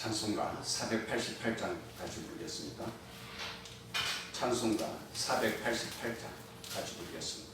찬송가 488장 같이 부르겠습니다. 찬송가 488장 같이 부르겠습니다.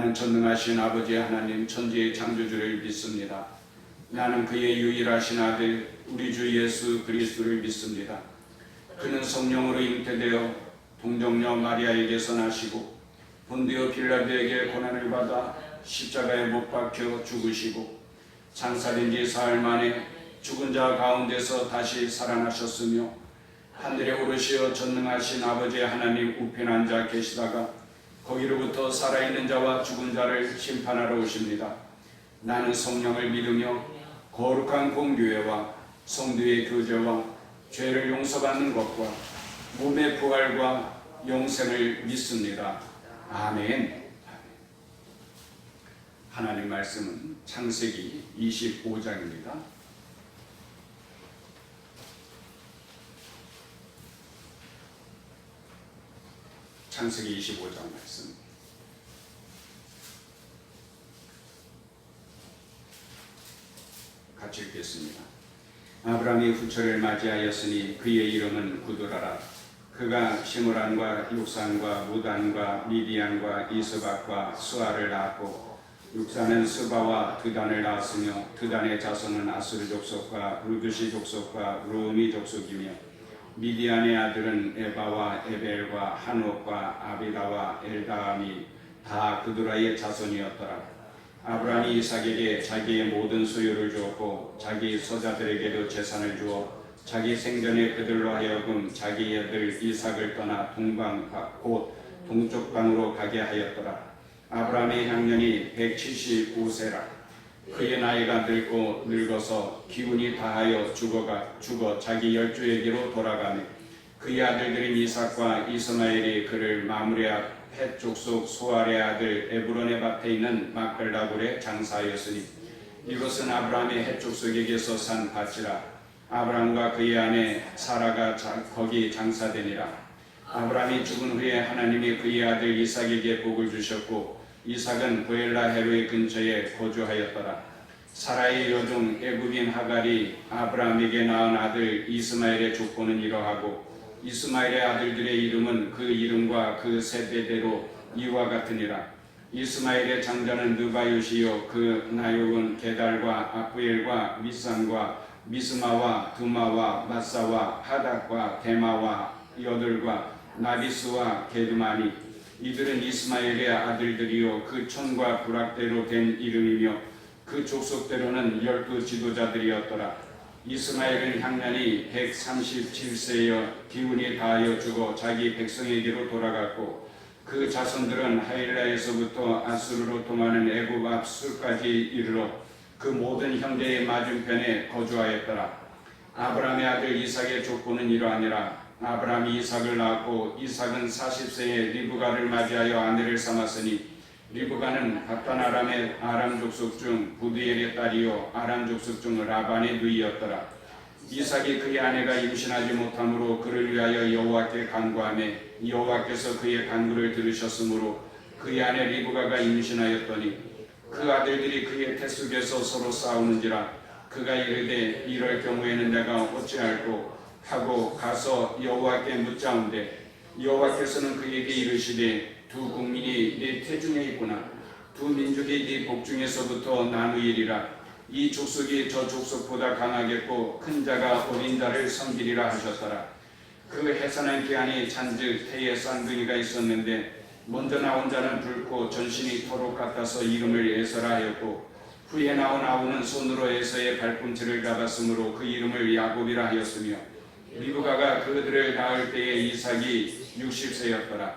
나는 전능하신 아버지 하나님 천지의 창조주를 믿습니다. 나는 그의 유일하신 아들 우리 주 예수 그리스도를 믿습니다. 그는 성령으로 잉태되어 동정녀 마리아에게서 나시고 본디오 빌라도에게 고난을 받아 십자가에 못 박혀 죽으시고 장사된 지 사흘 만에 죽은 자 가운데서 다시 살아나셨으며 하늘에 오르시어 전능하신 아버지 하나님 우편 앉아 계시다가 거기로부터 살아있는 자와 죽은 자를 심판하러 오십니다. 나는 성령을 믿으며 거룩한 공교회와 성도의 교제와 죄를 용서받는 것과 몸의 부활과 영생을 믿습니다. 아멘. 하나님 말씀은 창세기 25장입니다. 창세기 25장 말씀. 같이 읽겠습니다. 아브라함이 후처를 맞이하였으니 그의 이름은 구두라라. 그가 시므란과 육산과 무단과 미디안과 이스박과 수아를 낳았고 육산은 스바와 드단을 낳았으며 드단의 자손은 아수르 족속과 루드시 족속과 루미 족속이며 미디안의 아들은 에바와 에벨과 한옥과 아비다와 엘다함이 다 그두라의 자손이었더라. 아브라함이 이삭에게 자기의 모든 소유를 주었고 자기 서자들에게도 재산을 주어 자기 생전에 그들로 하여금 자기 아들 이삭을 떠나 동방 곧 동쪽 방으로 가게 하였더라. 아브라함의 향년이 175세라. 그의 나이가 늙어서 기운이 다하여 죽어 자기 열조에게로 돌아가매 그의 아들들인 이삭과 이스마엘이 그를 마므레아 헷 족속 소알의 아들 에브론의 밭에 있는 막벨라굴에 장사하였으니 이것은 아브라함의 헷 족속에게서 산 밭이라. 아브라함과 그의 아내 사라가 거기 장사되니라. 아브라함이 죽은 후에 하나님이 그의 아들 이삭에게 복을 주셨고 이삭은 보엘라 헤로의 근처에 거주하였더라. 사라의 여종 애굽인 하갈이 아브라함에게 낳은 아들 이스마엘의 족보는 이러하고 이스마엘의 아들들의 이름은 그 이름과 그 세대대로 이와 같으니라. 이스마엘의 장자는 느바요시요 그 나욕은 게달과 아프엘과 미산과 미스마와 두마와 마사와 하닥과 데마와 여들과 나비스와 게드마니 이들은 이스마엘의 아들들이요 그 촌과 부락대로 된 이름이며 그 족속대로는 12 지도자들이었더라. 이스마엘은 향년이 137세여 기운이 다하여 죽어 자기 백성에게로 돌아갔고 그 자손들은 하일라에서부터 아수르로 통하는 애굽 앞 술까지 이르러 그 모든 형제의 맞은편에 거주하였더라. 아브라함의 아들 이삭의 족보는 이러하니라. 아브라함이 이삭을 낳았고 이삭은 40세에 리브가를 맞이하여 아내를 삼았으니 리브가는 바단 아람의 아람 족속 중 부드엘의 딸이요 아람 족속 중 라반의 누이였더라. 이삭이 그의 아내가 임신하지 못하므로 그를 위하여 여호와께 간구하매 여호와께서 그의 간구를 들으셨으므로 그의 아내 리브가가 임신하였더니 그 아들들이 그의 태숙에서 서로 싸우는지라. 그가 이르되 이럴 경우에는 내가 어찌할꼬 하고 가서 여호와께 묻자온대 여호와께서는 그에게 이르시되 두 국민이 네 태중에 있구나. 두 민족이 네 복중에서부터 나누이리라. 이 족속이 저 족속보다 강하겠고 큰 자가 어린 자를 섬기리라 하셨더라. 그 해산한 기한이 찬즉 태에 쌍둥이가 있었는데 먼저 나온 자는 붉고 전신이 토록 같아서 이름을 에서라 하였고 후에 나온 아우는 손으로 에서의 발꿈치를 잡았으므로 그 이름을 야곱이라 하였으며 리브가가 그들을 낳을 때에 이삭이 60세였더라.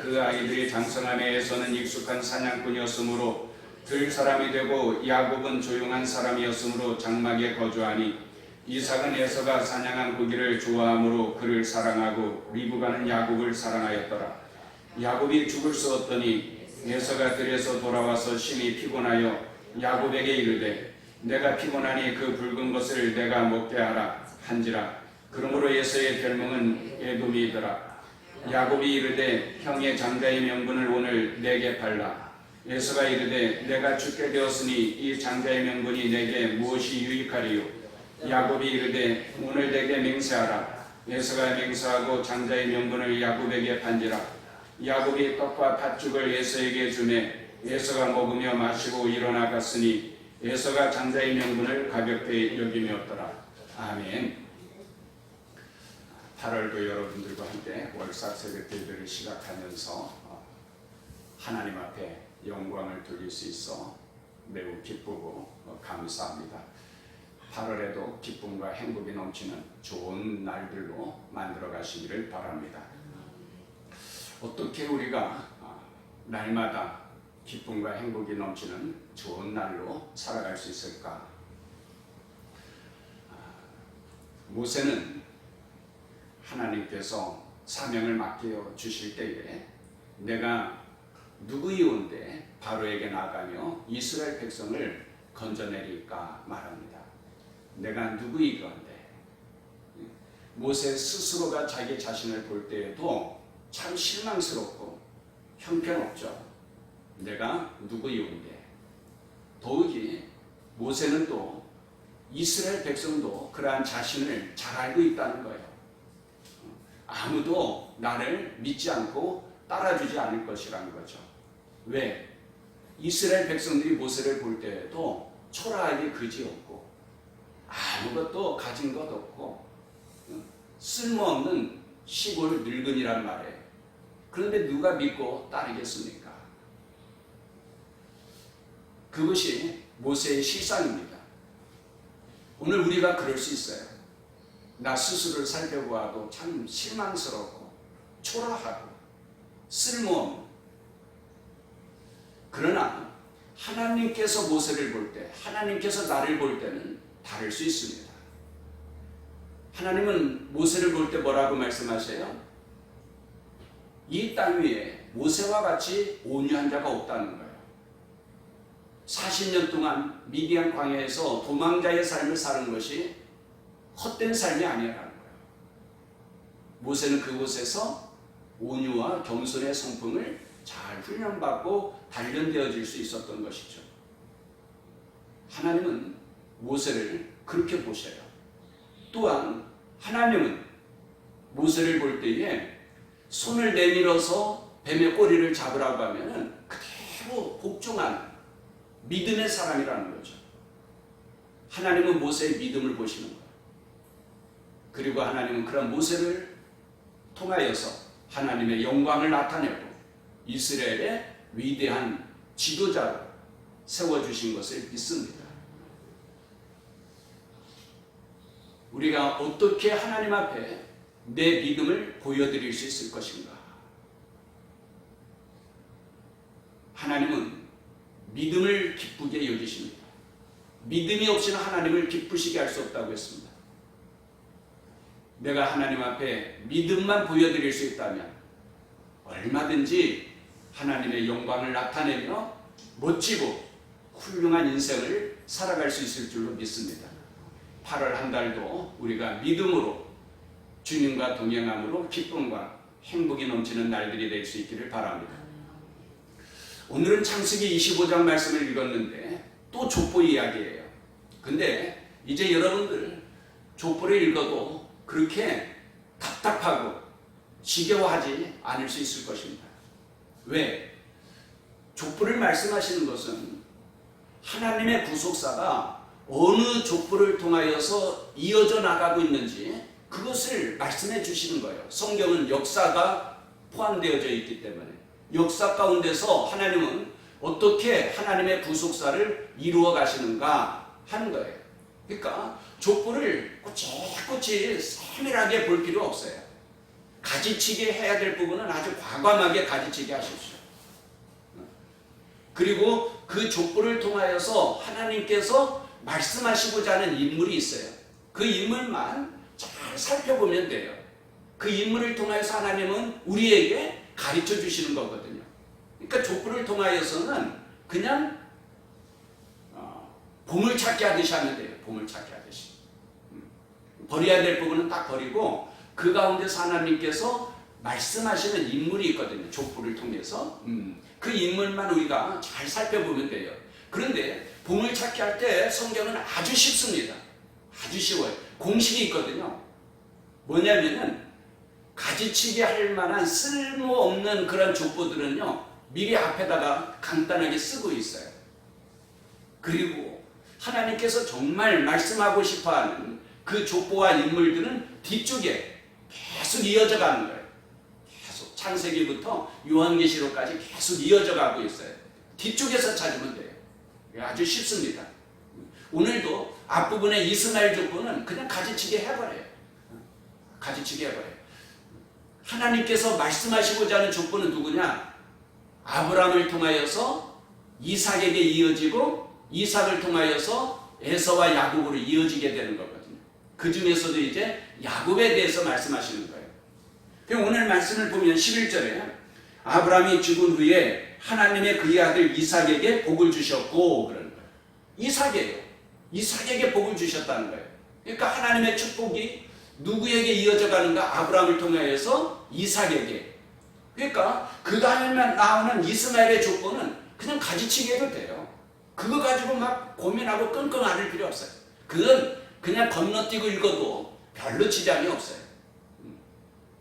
그 아이들이 장성함에 에서는 익숙한 사냥꾼이었으므로 들 사람이 되고 야곱은 조용한 사람이었으므로 장막에 거주하니 이삭은 에서가 사냥한 고기를 좋아하므로 그를 사랑하고 리브가는 야곱을 사랑하였더라. 야곱이 죽을 수 없더니 에서가 들에서 돌아와서 심히 피곤하여 야곱에게 이르되 내가 피곤하니 그 붉은 것을 내가 먹게 하라 한지라. 그러므로 에서의 별명은 에돔이더라. 야곱이 이르되 형의 장자의 명분을 오늘 내게 팔라. 에서가 이르되 내가 죽게 되었으니 이 장자의 명분이 내게 무엇이 유익하리요. 야곱이 이르되 오늘 내게 맹세하라. 에서가 맹세하고 장자의 명분을 야곱에게 판지라. 야곱이 떡과 팥죽을 에서에게 주매 에서가 먹으며 마시고 일어나 갔으니 에서가 장자의 명분을 가볍게 여김이었더라. 아멘. 8월도 여러분들과 함께 월삭 새벽 예배를 시작하면서 하나님 앞에 영광을 돌릴 수 있어 매우 기쁘고 감사합니다. 8월에도 기쁨과 행복이 넘치는 좋은 날들로 만들어 가시기를 바랍니다. 어떻게 우리가 날마다 기쁨과 행복이 넘치는 좋은 날로 살아갈 수 있을까? 모세는 하나님께서 사명을 맡겨 주실 때에 내가 누구이온데 바로에게 나가며 이스라엘 백성을 건져내릴까 말합니다. 내가 누구이건데. 모세 스스로가 자기 자신을 볼 때에도 참 실망스럽고 형편없죠. 내가 누구이온데. 더욱이 모세는 또 이스라엘 백성도 그러한 자신을 잘 알고 있다는 거예요. 아무도 나를 믿지 않고 따라주지 않을 것이라는 거죠. 왜? 이스라엘 백성들이 모세를 볼 때에도 초라하게 그지없고 아무것도 가진 것 없고 쓸모없는 시골 늙은이란 말이에요. 그런데 누가 믿고 따르겠습니까? 그것이 모세의 실상입니다. 오늘 우리가 그럴 수 있어요. 나 스스로를 살펴보아도 참 실망스럽고 초라하고 쓸모없는. 그러나 하나님께서 모세를 볼 때, 하나님께서 나를 볼 때는 다를 수 있습니다. 하나님은 모세를 볼 때 뭐라고 말씀하세요? 이 땅 위에 모세와 같이 온유한 자가 없다는 거예요. 40년 동안 미디안 광야에서 도망자의 삶을 사는 것이 헛된 삶이 아니라는 거예요. 모세는 그곳에서 온유와 겸손의 성품을 잘 훈련받고 단련되어질 수 있었던 것이죠. 하나님은 모세를 그렇게 보셔요. 또한 하나님은 모세를 볼 때에 손을 내밀어서 뱀의 꼬리를 잡으라고 하면은 그대로 복종하는 믿음의 사람이라는 거죠. 하나님은 모세의 믿음을 보시는 거예요. 그리고 하나님은 그런 모세를 통하여서 하나님의 영광을 나타내고 이스라엘의 위대한 지도자로 세워주신 것을 믿습니다. 우리가 어떻게 하나님 앞에 내 믿음을 보여드릴 수 있을 것인가? 하나님은 믿음을 기쁘게 여기십니다. 믿음이 없이는 하나님을 기쁘시게 할 수 없다고 했습니다. 내가 하나님 앞에 믿음만 보여드릴 수 있다면 얼마든지 하나님의 영광을 나타내며 멋지고 훌륭한 인생을 살아갈 수 있을 줄로 믿습니다. 8월 한 달도 우리가 믿음으로 주님과 동행함으로 기쁨과 행복이 넘치는 날들이 될 수 있기를 바랍니다. 오늘은 창세기 25장 말씀을 읽었는데 또 족보 이야기예요. 근데 이제 여러분들 족보를 읽어도 그렇게 답답하고 지겨워하지 않을 수 있을 것입니다. 왜? 족보를 말씀하시는 것은 하나님의 구속사가 어느 족보를 통하여서 이어져 나가고 있는지 그것을 말씀해 주시는 거예요. 성경은 역사가 포함되어져 있기 때문에 역사 가운데서 하나님은 어떻게 하나님의 구속사를 이루어 가시는가 하는 거예요. 그러니까 족보를 꼬치꼬치 세밀하게 볼 필요 없어요. 가지치기 해야 될 부분은 아주 과감하게 가지치기 하십시오. 그리고 그 족보를 통하여서 하나님께서 말씀하시고자 하는 인물이 있어요. 그 인물만 잘 살펴보면 돼요. 그 인물을 통하여서 하나님은 우리에게 가르쳐 주시는 거거든요. 그러니까 족보를 통하여서는 그냥 보물찾기 하듯이 하면 돼요. 보물찾기 하듯이. 버려야 될 부분은 딱 버리고 그 가운데서 하나님께서 말씀하시는 인물이 있거든요. 족보를 통해서. 그 인물만 우리가 잘 살펴보면 돼요. 그런데 보물찾기 할 때 성경은 아주 쉽습니다. 아주 쉬워요. 공식이 있거든요. 뭐냐면은 가지치기 할 만한 쓸모없는 그런 족보들은요 미리 앞에다가 간단하게 쓰고 있어요. 그리고 하나님께서 정말 말씀하고 싶어하는 그 족보와 인물들은 뒤쪽에 계속 이어져 가는 거예요. 계속 창세기부터 요한계시록까지 계속 이어져 가고 있어요. 뒤쪽에서 찾으면 돼요. 아주 쉽습니다. 오늘도 앞부분에 이스마엘 족보는 그냥 가지치기 해버려요. 가지치기 해버려요. 하나님께서 말씀하시고자 하는 족보는 누구냐? 아브라함을 통하여서 이삭에게 이어지고 이삭을 통하여서 에서와 야곱으로 이어지게 되는 거거든요. 그 중에서도 이제 야곱에 대해서 말씀하시는 거예요. 오늘 말씀을 보면 11절에 아브라함이 죽은 후에 하나님의 그의 아들 이삭에게 복을 주셨고 그러는 거예요. 이삭에게 복을 주셨다는 거예요. 그러니까 하나님의 축복이 누구에게 이어져 가는가? 아브라함을 통하여서 이삭에게. 그러니까 그 다음에 나오는 이스마엘의 족보는 그냥 가지치기 해도 돼요. 그거 가지고 막 고민하고 끙끙 앓을 필요 없어요. 그건 그냥 건너뛰고 읽어도 별로 지장이 없어요.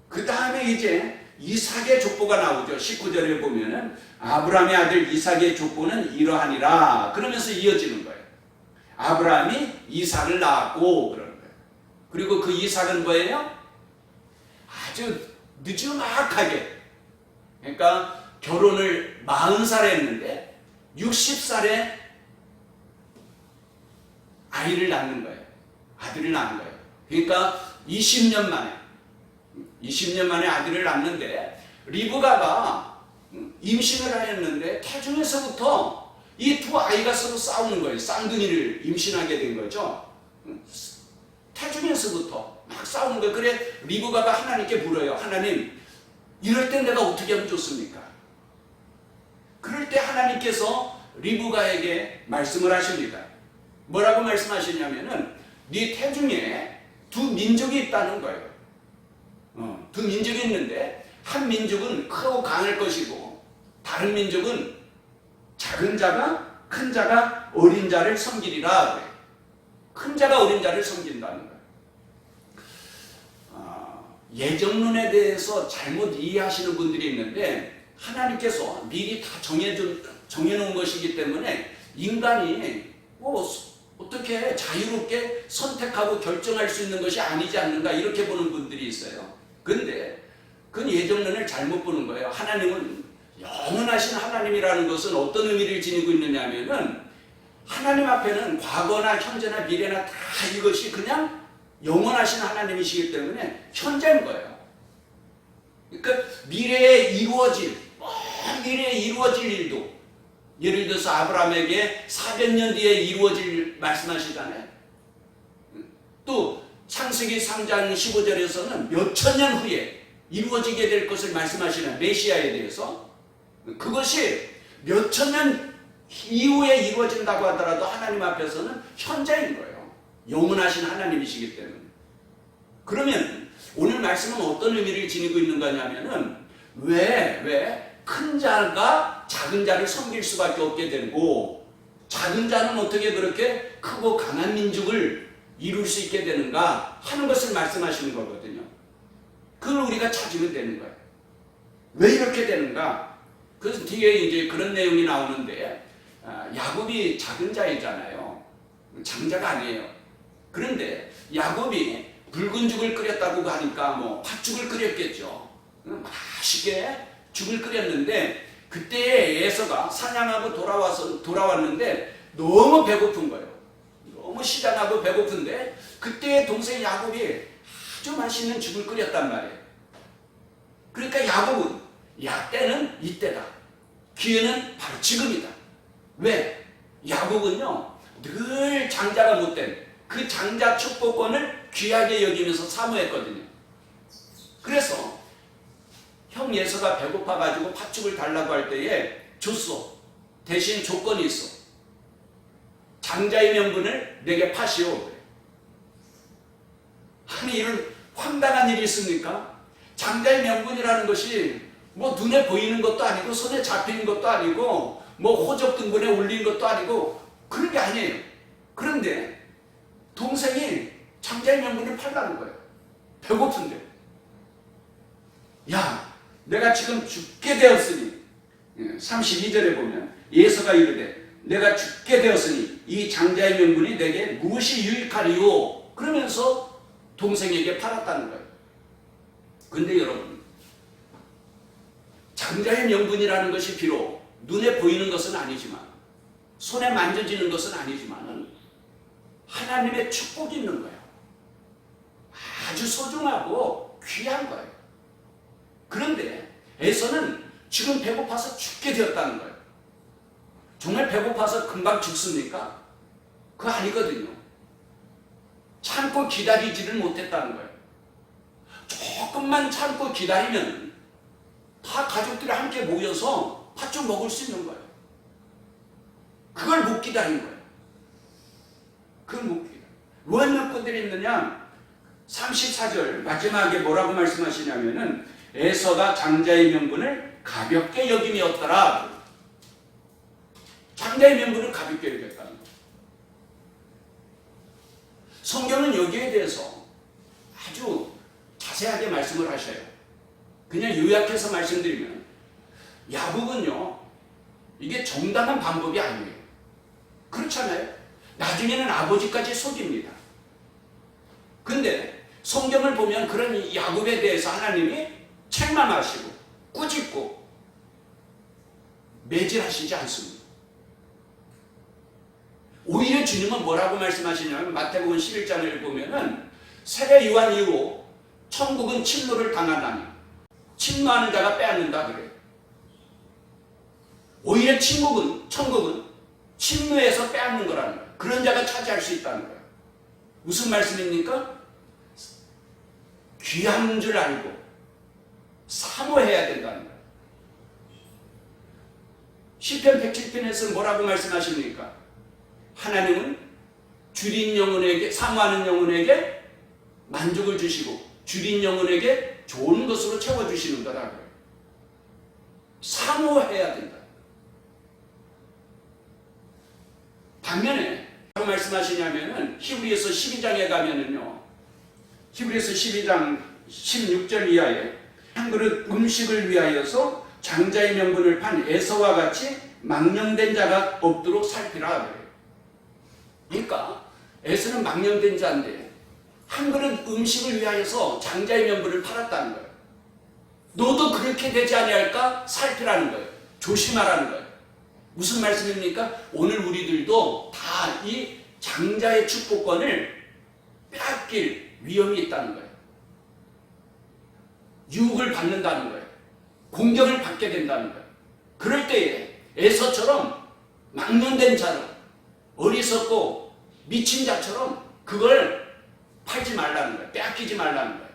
그 다음에 이제 이삭의 족보가 나오죠. 19절에 보면은 아브라함의 아들 이삭의 족보는 이러하니라 그러면서 이어지는 거예요. 아브라함이 이삭을 낳았고 그러는 거예요. 그리고 그 이삭은 뭐예요? 아주 늦지막하게, 그러니까 결혼을 40살에 했는데 60살에 아이를 낳는 거예요. 아들을 낳는 거예요. 그러니까 20년 만에 아들을 낳는데 리브가가 임신을 하였는데 태중에서부터 이 두 아이가 서로 싸우는 거예요. 쌍둥이를 임신하게 된 거죠. 태중에서부터 막 싸우는 거예요. 그래 리브가가 하나님께 물어요. 하나님, 이럴 때 내가 어떻게 하면 좋습니까? 그럴 때 하나님께서 리브가에게 말씀을 하십니다. 뭐라고 말씀하시냐면은 네 태중에 두 민족이 있다는 거예요. 두 민족이 있는데 한 민족은 크고 강할 것이고 다른 민족은 작은 자가 큰 자가 어린 자를 섬기리라 그래요. 큰 자가 어린 자를 섬긴다는 거예요. 예정론에 대해서 잘못 이해하시는 분들이 있는데 하나님께서 미리 다 정해놓은 것이기 때문에 인간이 어떻게 자유롭게 선택하고 결정할 수 있는 것이 아니지 않는가 이렇게 보는 분들이 있어요. 근데 그건 예정론을 잘못 보는 거예요. 하나님은 영원하신 하나님이라는 것은 어떤 의미를 지니고 있느냐 하면은 하나님 앞에는 과거나 현재나 미래나 다 이것이 그냥 영원하신 하나님이시기 때문에 현재인 거예요. 그러니까 미래에 이루어질 일도, 예를 들어서 아브라함에게 400년 뒤에 이루어질 말씀하시잖아요. 또 창세기 3장 15절에서는 몇천 년 후에 이루어지게 될 것을 말씀하시는 메시아에 대해서, 그것이 몇천 년 이후에 이루어진다고 하더라도 하나님 앞에서는 현재인 거예요. 영원하신 하나님이시기 때문에. 그러면 오늘 말씀은 어떤 의미를 지니고 있는 거냐면은 왜 큰 자가 작은 자를 섬길 수밖에 없게 되고, 작은 자는 어떻게 그렇게 크고 강한 민족을 이룰 수 있게 되는가 하는 것을 말씀하시는 거거든요. 그걸 우리가 찾으면 되는 거예요. 왜 이렇게 되는가? 그래서 뒤에 이제 그런 내용이 나오는데, 야곱이 작은 자이잖아요. 장자가 아니에요. 그런데 야곱이 붉은 죽을 끓였다고 하니까 뭐 팥죽을 끓였겠죠. 맛있게 죽을 끓였는데, 그때 에서가 사냥하고 돌아왔는데 너무 배고픈 거예요. 너무 시장하고 배고픈데 그때 동생 야곱이 아주 맛있는 죽을 끓였단 말이에요. 그러니까 야곱은 때는 이때다, 기회는 바로 지금이다. 왜? 야곱은요 늘 장자가 못된 그 장자 축복권을 귀하게 여기면서 사모했거든요. 그래서 형 예서가 배고파가지고 팥죽을 달라고 할 때에 줬어. 대신 조건이 있어. 장자의 명분을 내게 파시오. 아니 이런 황당한 일이 있습니까? 장자의 명분이라는 것이 뭐 눈에 보이는 것도 아니고 손에 잡히는 것도 아니고 뭐 호적 등본에 올리는 것도 아니고 그런 게 아니에요. 그런데 동생이 장자의 명분을 팔라는 거예요. 배고픈데. 야, 내가 지금 죽게 되었으니, 32절에 보면 예서가 이르되 내가 죽게 되었으니 이 장자의 명분이 내게 무엇이 유익하리요? 그러면서 동생에게 팔았다는 거예요. 근데 여러분, 장자의 명분이라는 것이 비록 눈에 보이는 것은 아니지만, 손에 만져지는 것은 아니지만 하나님의 축복이 있는 거예요. 아주 소중하고 귀한 거예요. 그런데 에서는 지금 배고파서 죽게 되었다는 거예요. 정말 배고파서 금방 죽습니까? 그거 아니거든요. 참고 기다리지를 못했다는 거예요. 조금만 참고 기다리면 다 가족들이 함께 모여서 팥죽 먹을 수 있는 거예요. 그걸 못 기다린 거예요. 그걸 못 기다려. 왜 몇 분들이 있느냐? 34절 마지막에 뭐라고 말씀하시냐면은 에서가 장자의 명분을 가볍게 여김이었더라. 장자의 명분을 가볍게 여겼다는 거예요. 성경은 여기에 대해서 아주 자세하게 말씀을 하셔요. 그냥 요약해서 말씀드리면 야곱은요 이게 정당한 방법이 아니에요. 그렇잖아요. 나중에는 아버지까지 속입니다. 근데 성경을 보면 그런 야곱에 대해서 하나님이 책망하시고 꾸짖고 매질하시지 않습니다. 오히려 주님은 뭐라고 말씀하시냐면 마태복음 11장을 보면은 세례 요한 이후 천국은 침노를 당하나니 침노하는 자가 빼앗는다 그래요. 오히려 천국은 침노에서 빼앗는 거라는 거예요. 그런 자가 차지할 수 있다는 거예요. 무슨 말씀입니까? 귀한 줄 알고 사모해야 된다는 거예요. 시편 107편에서는 뭐라고 말씀하십니까? 하나님은 줄인 영혼에게, 사모하는 영혼에게 만족을 주시고 줄인 영혼에게 좋은 것으로 채워주시는 거라고요. 사모해야 된다. 반면에 뭐라고 말씀하시냐면은 히브리서 12장에 가면은요, 히브리서 12장 16절 이하에 한 그릇 음식을 위하여서 장자의 명분을 판 에서와 같이 망령된 자가 없도록 살피라 그래요. 그러니까 에서는 망령된 자인데 한 그릇 음식을 위하여서 장자의 명분을 팔았다는 거예요. 너도 그렇게 되지 아니할까 살피라는 거예요. 조심하라는 거예요. 무슨 말씀입니까? 오늘 우리들도 다 이 장자의 축복권을 빼앗길 위험이 있다는 거예요. 유혹을 받는다는 거예요. 공격을 받게 된다는 거예요. 그럴 때에 에서처럼 망령된 자로 어리석고 미친 자처럼 그걸 팔지 말라는 거예요. 빼앗기지 말라는 거예요.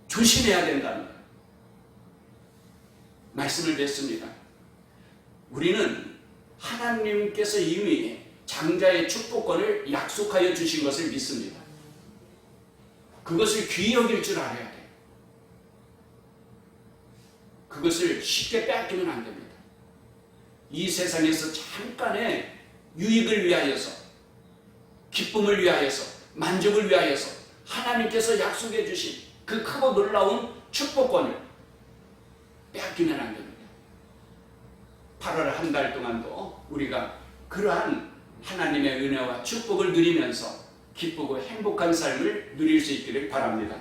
조심해야 된다는 거예요. 말씀을 뵙습니다. 우리는 하나님께서 이미 장자의 축복권을 약속하여 주신 것을 믿습니다. 그것을 귀히 여길 줄 알아야 돼요. 그것을 쉽게 빼앗기면 안 됩니다. 이 세상에서 잠깐의 유익을 위하여서, 기쁨을 위하여서, 만족을 위하여서 하나님께서 약속해 주신 그 크고 놀라운 축복권을 빼앗기면 안 됩니다. 8월 한 달 동안도 우리가 그러한 하나님의 은혜와 축복을 누리면서 기쁘고 행복한 삶을 누릴 수 있기를 바랍니다.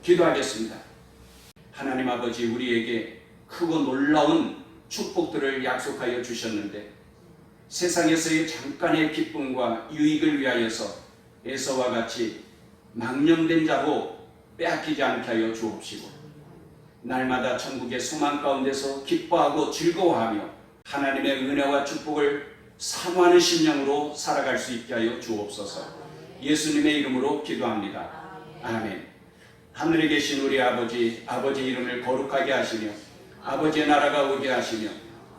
기도하겠습니다. 하나님 아버지, 우리에게 크고 놀라운 축복들을 약속하여 주셨는데 세상에서의 잠깐의 기쁨과 유익을 위하여서 에서와 같이 망령된 자로 빼앗기지 않게 하여 주옵시고, 날마다 천국의 소망 가운데서 기뻐하고 즐거워하며 하나님의 은혜와 축복을 사모하는 심령으로 살아갈 수 있게 하여 주옵소서. 예수님의 이름으로 기도합니다. 아멘. 하늘에 계신 우리 아버지, 아버지 이름을 거룩하게 하시며 아버지의 나라가 오게 하시며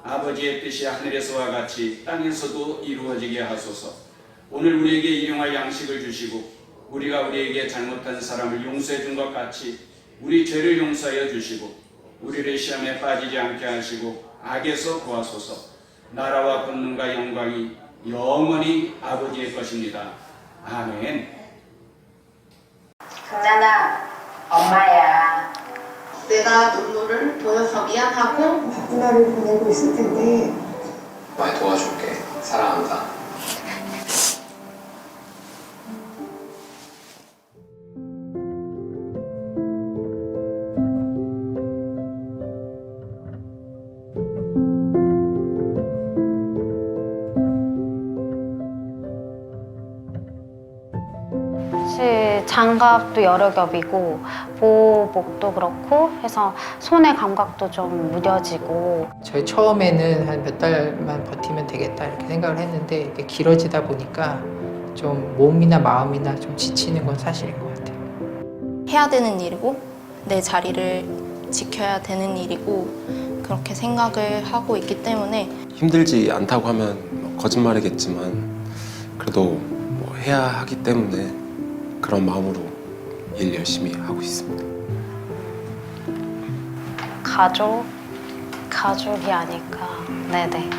아버지의 뜻이 하늘에서와 같이 땅에서도 이루어지게 하소서. 오늘 우리에게 일용할 양식을 주시고 우리가 우리에게 잘못한 사람을 용서해 준 것 같이 우리 죄를 용서하여 주시고 우리를 시험에 빠지지 않게 하시고 악에서 구하소서. 나라와 권능과 영광이 영원히 아버지의 것입니다. 아멘. 강란아, 엄마야. 내가 눈물을 보여서 미안하고 바쁜 를 보내고 있을 텐데 많이 도와줄게. 사랑한다. 사실 장갑도 여러 겹이고 보호복도 그렇고 해서 손의 감각도 좀 무뎌지고, 저희 처음에는 한 몇 달만 버티면 되겠다 이렇게 생각을 했는데 이게 길어지다 보니까 좀 몸이나 마음이나 좀 지치는 건 사실인 것 같아요. 해야 되는 일이고 내 자리를 지켜야 되는 일이고 그렇게 생각을 하고 있기 때문에 힘들지 않다고 하면 거짓말이겠지만 그래도 뭐 해야 하기 때문에 그런 마음으로 일 열심히 하고 있습니다. 가족이 아닐까. 네네.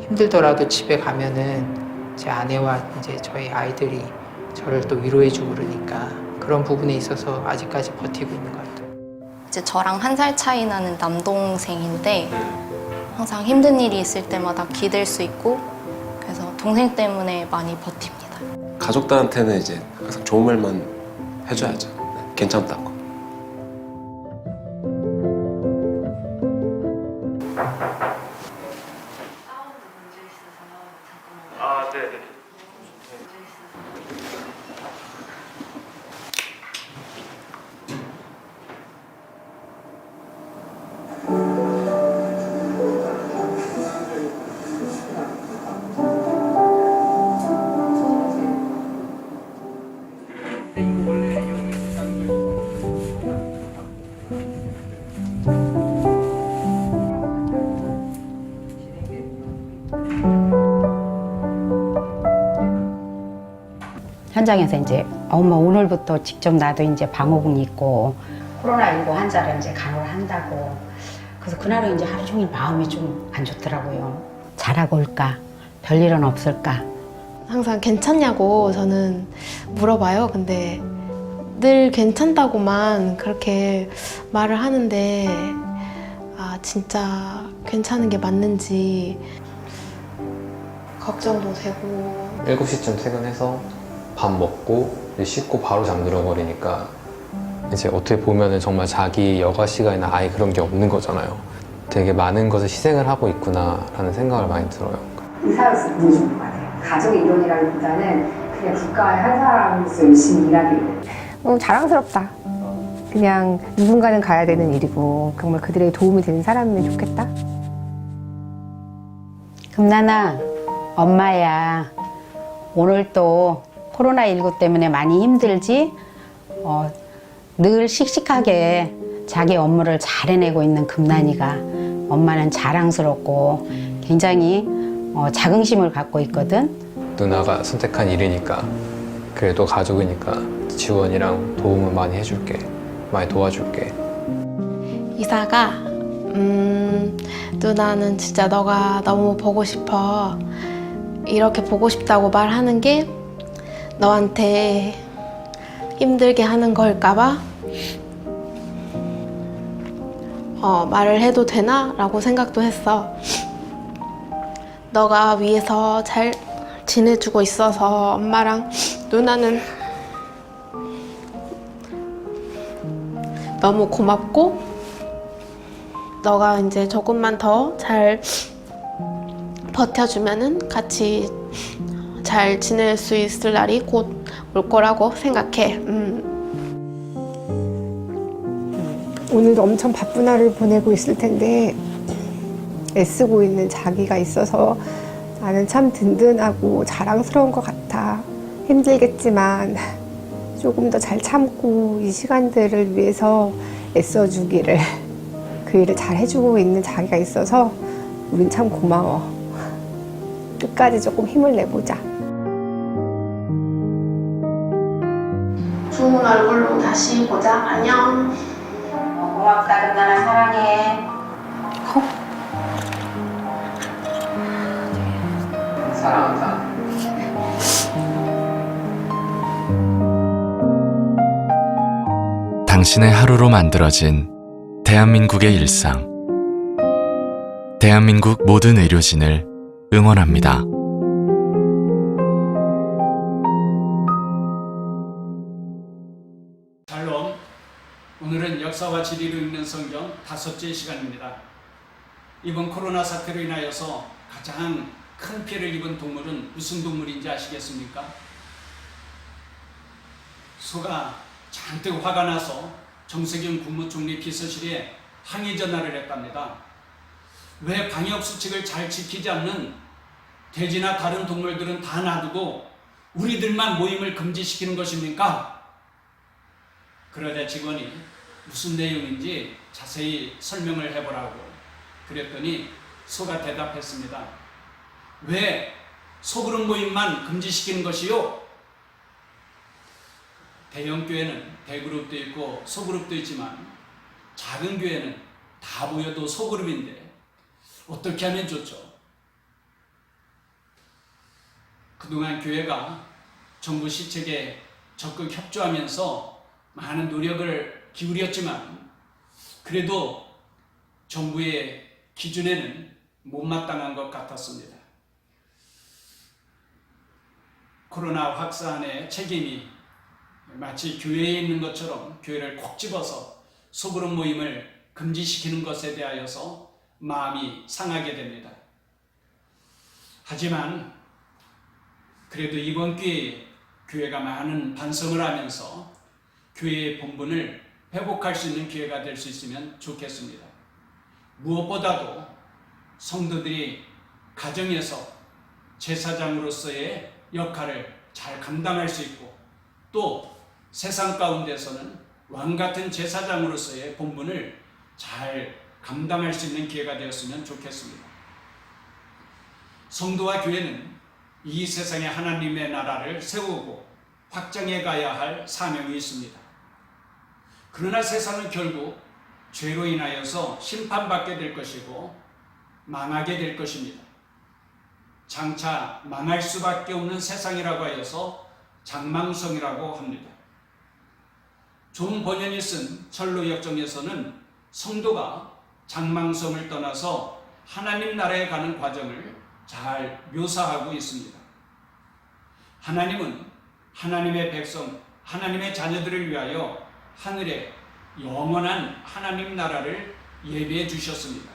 힘들더라도 집에 가면은 제 아내와 이제 저희 아이들이 저를 또 위로해주고 그러니까 그런 부분에 있어서 아직까지 버티고 있는 것 같아요. 이제 저랑 1살 차이 나는 남동생인데 항상 힘든 일이 있을 때마다 기댈 수 있고 그래서 동생 때문에 많이 버팁니다. 가족들한테는 이제 항상 좋은 말만 해줘야죠. 괜찮다고. 현장에서 이제 엄마 오늘부터 직접 나도 이제 방호복 입고 코로나19 환자를 이제 간호를 한다고. 그래서 그날은 이제 하루 종일 마음이 좀 안 좋더라고요. 잘하고 올까? 별일은 없을까? 항상 괜찮냐고 저는 물어봐요. 근데 늘 괜찮다고만 그렇게 말을 하는데 진짜 괜찮은 게 맞는지 걱정도 되고. 7시쯤 퇴근해서 밥 먹고 씻고 바로 잠들어 버리니까 이제 어떻게 보면은 정말 자기 여가 시간이나 아예 그런 게 없는 거잖아요. 되게 많은 것을 희생을 하고 있구나라는 생각을 많이 들어요. 의사로서 너무 좋은 것 같아요. 가족의 이론이라기보다는 그냥 국가의 한 사람으로서 열심히 일하기를. 자랑스럽다. 그냥 누군가는 가야 되는 일이고 정말 그들에게 도움이 되는 사람이면 좋겠다. 금난아, 엄마야. 오늘 또 코로나19 때문에 많이 힘들지? 늘 씩씩하게 자기 업무를 잘 해내고 있는 금난이가 엄마는 자랑스럽고 굉장히 자긍심을 갖고 있거든. 누나가 선택한 일이니까 그래도 가족이니까 지원이랑 도움을 많이 해줄게. 많이 도와줄게. 이사가 누나는 진짜 너가 너무 보고 싶어. 이렇게 보고 싶다고 말하는 게 너한테 힘들게 하는 걸까봐 말을 해도 되나? 라고 생각도 했어. 너가 위에서 잘 지내주고 있어서 엄마랑 누나는 너무 고맙고, 너가 이제 조금만 더 잘 버텨주면은 같이 잘 지낼 수 있을 날이 곧 올 거라고 생각해. 오늘도 엄청 바쁜 하루를 보내고 있을 텐데 애쓰고 있는 자기가 있어서 나는 참 든든하고 자랑스러운 것 같아. 힘들겠지만 조금 더 잘 참고 이 시간들을 위해서 애써주기를, 그 일을 잘 해주고 있는 자기가 있어서 우린 참 고마워. 끝까지 조금 힘을 내보자. 좋은 얼굴로 다시 보자. 안녕. 고맙다, 금난아. 사랑해. 사랑한다. 당신의 하루로 만들어진 대한민국의 일상. 대한민국 모든 의료진을 응원합니다. 샬롬. 오늘은 역사와 진리로 읽는 성경 5째 시간입니다. 이번 코로나 사태로 인하여서 가장 큰 피해를 입은 동물은 무슨 동물인지 아시겠습니까? 소가 잔뜩 화가 나서 정세균 국무총리 비서실에 항의 전화를 했답니다. 왜 방역수칙을 잘 지키지 않는 돼지나 다른 동물들은 다 놔두고 우리들만 모임을 금지시키는 것입니까? 그러자 직원이 무슨 내용인지 자세히 설명을 해보라고 그랬더니 소가 대답했습니다. 왜 소그룹 모임만 금지시키는 것이요? 대형 교회는 대그룹도 있고 소그룹도 있지만 작은 교회는 다 모여도 소그룹인데 어떻게 하면 좋죠? 그동안 교회가 정부 시책에 적극 협조하면서 많은 노력을 기울였지만 그래도 정부의 기준에는 못마땅한 것 같았습니다. 코로나 확산의 책임이 마치 교회에 있는 것처럼 교회를 콕 집어서 소그룹 모임을 금지시키는 것에 대하여서 마음이 상하게 됩니다. 하지만 그래도 이번 기회에 교회가 많은 반성을 하면서 교회의 본분을 회복할 수 있는 기회가 될 수 있으면 좋겠습니다. 무엇보다도 성도들이 가정에서 제사장으로서의 역할을 잘 감당할 수 있고 또 세상 가운데서는 왕같은 제사장으로서의 본분을 잘 감당할 수 있는 기회가 되었으면 좋겠습니다. 성도와 교회는 이 세상에 하나님의 나라를 세우고 확장해 가야 할 사명이 있습니다. 그러나 세상은 결국 죄로 인하여서 심판받게 될 것이고 망하게 될 것입니다. 장차 망할 수밖에 없는 세상이라고 하여서 장망성이라고 합니다. 존 번연이 쓴 철로 역정에서는 성도가 장망성을 떠나서 하나님 나라에 가는 과정을 잘 묘사하고 있습니다. 하나님은 하나님의 백성, 하나님의 자녀들을 위하여 하늘에 영원한 하나님 나라를 예비해 주셨습니다.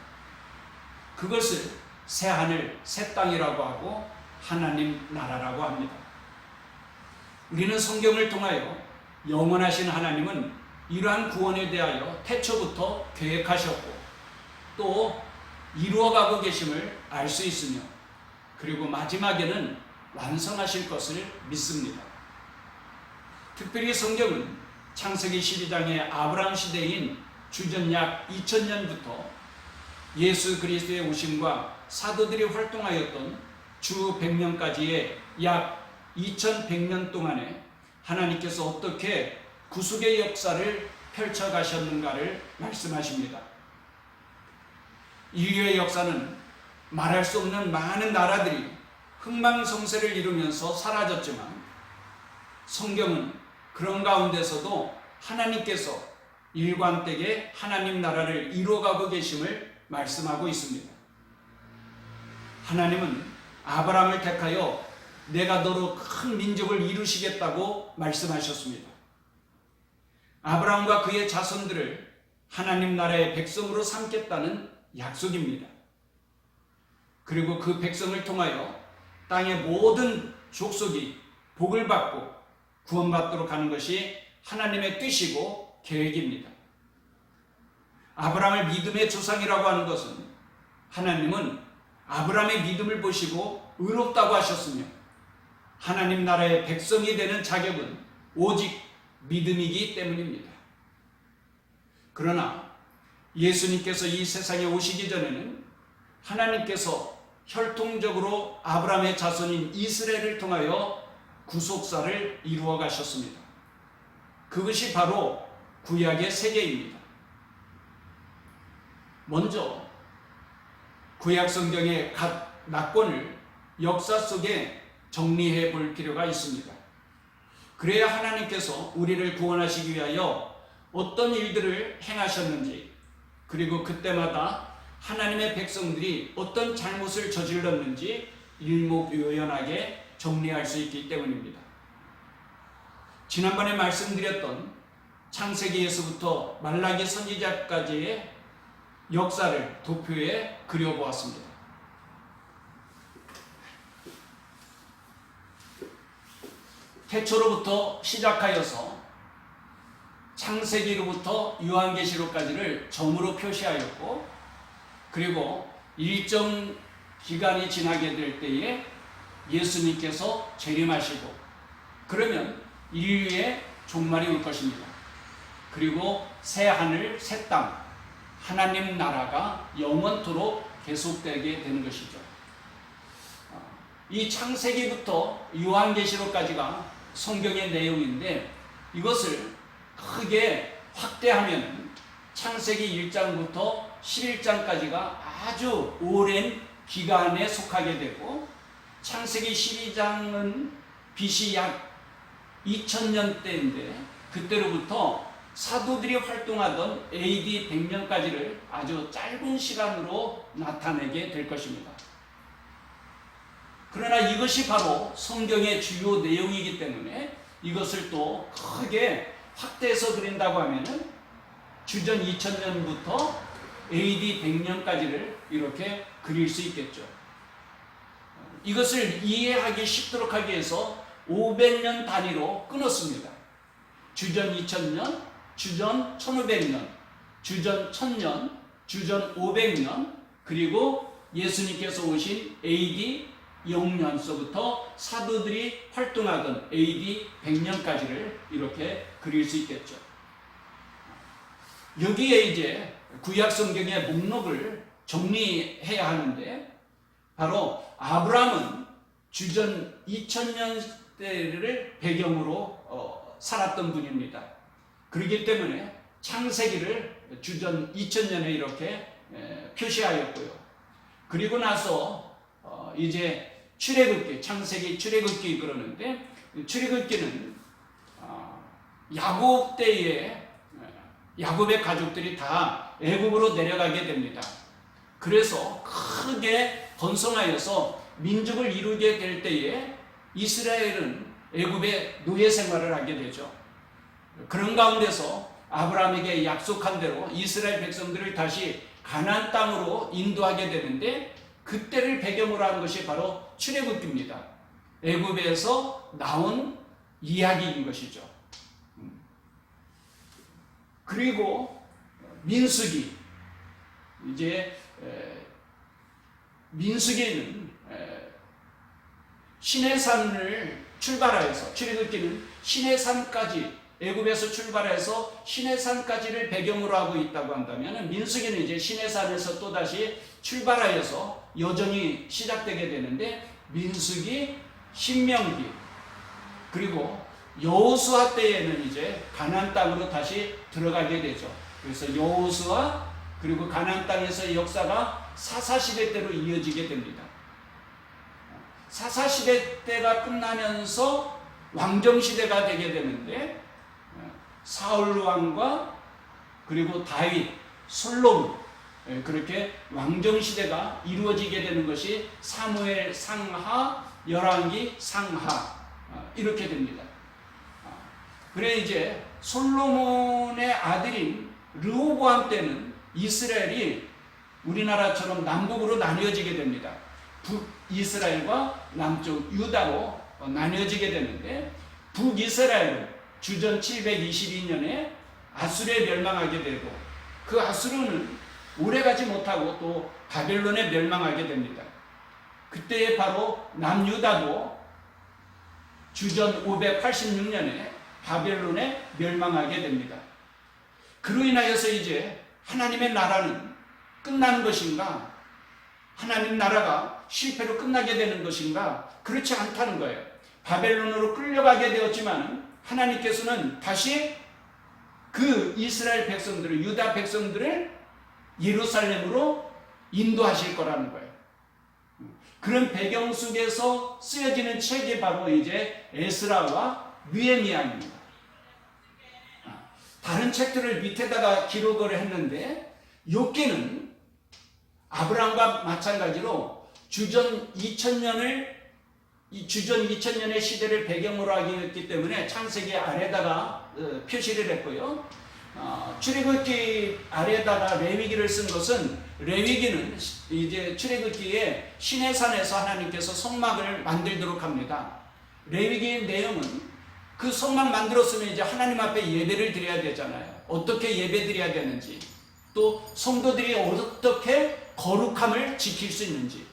그것을 새 하늘 새 땅이라고 하고 하나님 나라라고 합니다. 우리는 성경을 통하여 영원하신 하나님은 이러한 구원에 대하여 태초부터 계획하셨고 또 이루어가고 계심을 알 수 있으며 그리고 마지막에는 완성하실 것을 믿습니다. 특별히 성경은 창세기 12장의 아브라함 시대인 주전 약 2000년부터 예수 그리스도의 오심과 사도들이 활동하였던 주 100년까지의 약 2100년 동안에 하나님께서 어떻게 구속의 역사를 펼쳐가셨는가를 말씀하십니다. 인류의 역사는 말할 수 없는 많은 나라들이 흥망성쇠를 이루면서 사라졌지만 성경은 그런 가운데서도 하나님께서 일관되게 하나님 나라를 이루어가고 계심을 말씀하고 있습니다. 하나님은 아브라함을 택하여 내가 너로 큰 민족을 이루시겠다고 말씀하셨습니다. 아브라함과 그의 자손들을 하나님 나라의 백성으로 삼겠다는 약속입니다. 그리고 그 백성을 통하여 땅의 모든 족속이 복을 받고 구원받도록 하는 것이 하나님의 뜻이고 계획입니다. 아브라함을 믿음의 조상이라고 하는 것은 하나님은 아브라함의 믿음을 보시고 의롭다고 하셨으며 하나님 나라의 백성이 되는 자격은 오직 믿음이기 때문입니다. 그러나 예수님께서 이 세상에 오시기 전에는 하나님께서 혈통적으로 아브라함의 자손인 이스라엘을 통하여 구속사를 이루어 가셨습니다. 그것이 바로 구약의 세계입니다. 먼저 구약 성경의 각 낙권을 역사 속에 정리해 볼 필요가 있습니다. 그래야 하나님께서 우리를 구원하시기 위하여 어떤 일들을 행하셨는지 그리고 그때마다 하나님의 백성들이 어떤 잘못을 저질렀는지 일목요연하게 정리할 수 있기 때문입니다. 지난번에 말씀드렸던 창세기에서부터 말라기 선지자까지의 역사를 도표에 그려보았습니다. 태초로부터 시작하여서 창세기로부터 요한계시록까지를 점으로 표시하였고 그리고 일정 기간이 지나게 될 때에 예수님께서 재림하시고 그러면 인류의 종말이 올 것입니다. 그리고 새 하늘 새 땅 하나님 나라가 영원토록 계속되게 되는 것이죠. 이 창세기부터 요한계시록까지가 성경의 내용인데 이것을 크게 확대하면 창세기 1장부터 11장까지가 아주 오랜 기간에 속하게 되고 창세기 12장은 BC 약 2000년 때인데 그때로부터 사도들이 활동하던 AD 100년까지를 아주 짧은 시간으로 나타내게 될 것입니다. 그러나 이것이 바로 성경의 주요 내용이기 때문에 이것을 또 크게 확대해서 그린다고 하면은 주전 2000년부터 AD 100년까지를 이렇게 그릴 수 있겠죠. 이것을 이해하기 쉽도록 하기 위해서 500년 단위로 끊었습니다. 주전 2000년, 주전 1500년, 주전 1000년, 주전 500년, 그리고 예수님께서 오신 AD 0년서부터 사도들이 활동하던 AD 100년까지를 이렇게 그릴 수 있겠죠. 여기에 이제 구약 성경의 목록을 정리해야 하는데 바로 아브라함은 주전 2000년대를 배경으로 살았던 분입니다. 그렇기 때문에 창세기를 주전 2000년에 이렇게 표시하였고요. 그리고 나서 이제 출애굽기, 창세기 출애굽기 그러는데 출애굽기는 야곱 때에 야곱의 가족들이 다 애굽으로 내려가게 됩니다. 그래서 크게 번성하여서 민족을 이루게 될 때에 이스라엘은 애굽의 노예 생활을 하게 되죠. 그런 가운데서 아브라함에게 약속한 대로 이스라엘 백성들을 다시 가나안 땅으로 인도하게 되는데 그때를 배경으로 한 것이 바로 출애굽기입니다. 애굽에서 나온 이야기인 것이죠. 그리고 민수기, 이제 민수기는 시내산을 출발하여서, 출애굽기는 시내산까지, 애굽에서 출발해서 시내산까지를 배경으로 하고 있다고 한다면, 민수기는 이제 시내산에서 또다시 출발하여서 여정이 시작되게 되는데, 민수기, 신명기, 그리고 여호수아 때에는 이제 가나안 땅으로 다시 들어가게 되죠. 그래서 여호수아, 그리고 가나안 땅에서의 역사가 사사시대 때로 이어지게 됩니다. 사사시대 때가 끝나면서 왕정시대가 되게 되는데, 사울 왕과 그리고 다윗, 솔로몬, 그렇게 왕정시대가 이루어지게 되는 것이 사무엘 상하, 열왕기 상하, 이렇게 됩니다. 그래 이제 솔로몬의 아들인 르호보암 때는 이스라엘이 우리나라처럼 남북으로 나뉘어지게 됩니다. 북이스라엘과 남쪽 유다로 나뉘어지게 되는데, 북이스라엘은 주전 722년에 아수르에 멸망하게 되고, 그 아수르는 오래가지 못하고 또 바벨론에 멸망하게 됩니다. 그때 바로 남유다도 주전 586년에 바벨론에 멸망하게 됩니다. 그로 인하여서 이제 하나님의 나라는 끝나는 것인가? 하나님 나라가 실패로 끝나게 되는 것인가? 그렇지 않다는 거예요. 바벨론으로 끌려가게 되었지만 하나님께서는 다시 그 이스라엘 백성들을, 유다 백성들을 예루살렘으로 인도하실 거라는 거예요. 그런 배경 속에서 쓰여지는 책이 바로 이제 에스라와 느헤미야입니다. 다른 책들을 밑에다가 기록을 했는데, 욥기는 아브라함과 마찬가지로 주전 2000년의 시대를 배경으로 하기 했기 때문에 창세기 아래다가 표시를 했고요. 출애굽기 아래다가 레위기를 쓴 것은, 레위기는 이제 출애굽기에 시내산에서 하나님께서 성막을 만들도록 합니다. 레위기의 내용은 그 성막 만들었으면 이제 하나님 앞에 예배를 드려야 되잖아요. 어떻게 예배 드려야 되는지, 또 성도들이 어떻게 거룩함을 지킬 수 있는지,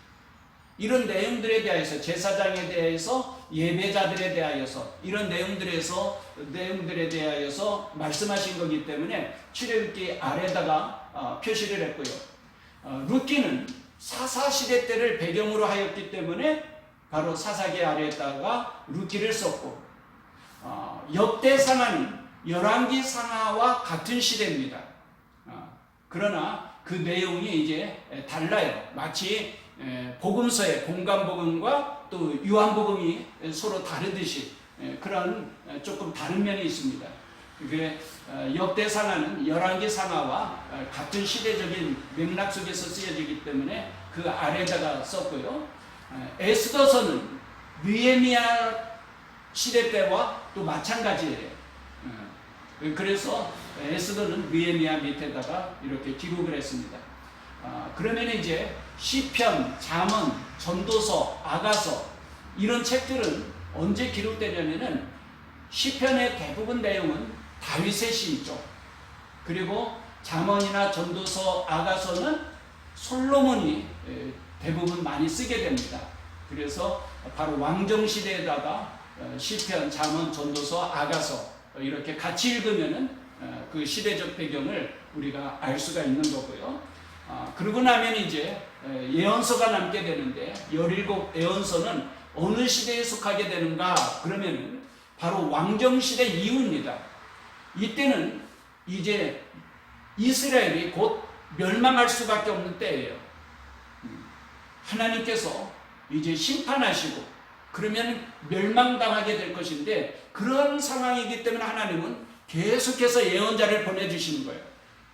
이런 내용들에 대해서, 제사장에 대해서, 예배자들에 대하여서, 이런 내용들에 대하여서 말씀하신 거기 때문에 출애굽기 아래다가 표시를 했고요. 룻기는 사사시대 때를 배경으로 하였기 때문에 바로 사사기 아래에다가 룻기를 썼고, 역대상하는 열왕기 상하와 같은 시대입니다. 그러나 그 내용이 이제 달라요. 마치 복음서의 공간복음과 또 요한복음이 서로 다르듯이 그런 조금 다른 면이 있습니다. 그게 역대상하는 열왕기 상하와 같은 시대적인 맥락 속에서 쓰여지기 때문에 그 아래다가 썼고요. 에스더서는 느헤미야 시대 때와 또 마찬가지예요. 그래서 에스더는 느헤미야 밑에다가 이렇게 기록을 했습니다. 그러면 이제 시편, 잠언, 전도서, 아가서, 이런 책들은 언제 기록되냐면은 시편의 대부분 내용은 다윗의 시이죠. 그리고 잠언이나 전도서, 아가서는 솔로몬이 대부분 많이 쓰게 됩니다. 그래서 바로 왕정시대에다가 시편, 잠언, 전도서, 아가서 이렇게 같이 읽으면은 그 시대적 배경을 우리가 알 수가 있는 거고요. 그러고 나면 이제 예언서가 남게 되는데, 17 예언서는 어느 시대에 속하게 되는가? 그러면은 바로 왕정시대 이후입니다. 이때는 이제 이스라엘이 곧 멸망할 수밖에 없는 때예요. 하나님께서 이제 심판하시고 그러면 멸망당하게 될 것인데, 그런 상황이기 때문에 하나님은 계속해서 예언자를 보내주시는 거예요.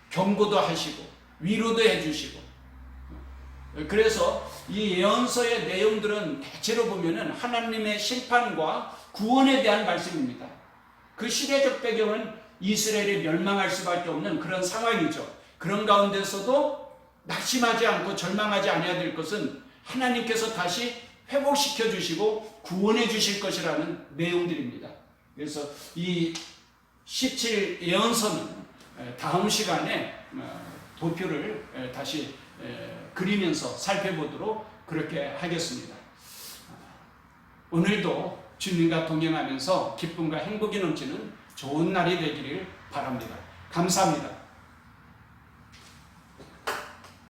경고도 하시고 위로도 해주시고. 그래서 이 예언서의 내용들은 대체로 보면은 하나님의 심판과 구원에 대한 말씀입니다. 그 시대적 배경은 이스라엘이 멸망할 수밖에 없는 그런 상황이죠. 그런 가운데서도 낙심하지 않고 절망하지 않아야 될 것은 하나님께서 다시 회복시켜 주시고 구원해 주실 것이라는 내용들입니다. 그래서 이 17 예언서는 다음 시간에 도표를 다시 그리면서 살펴보도록 그렇게 하겠습니다. 오늘도 주님과 동행하면서 기쁨과 행복이 넘치는 좋은 날이 되기를 바랍니다. 감사합니다.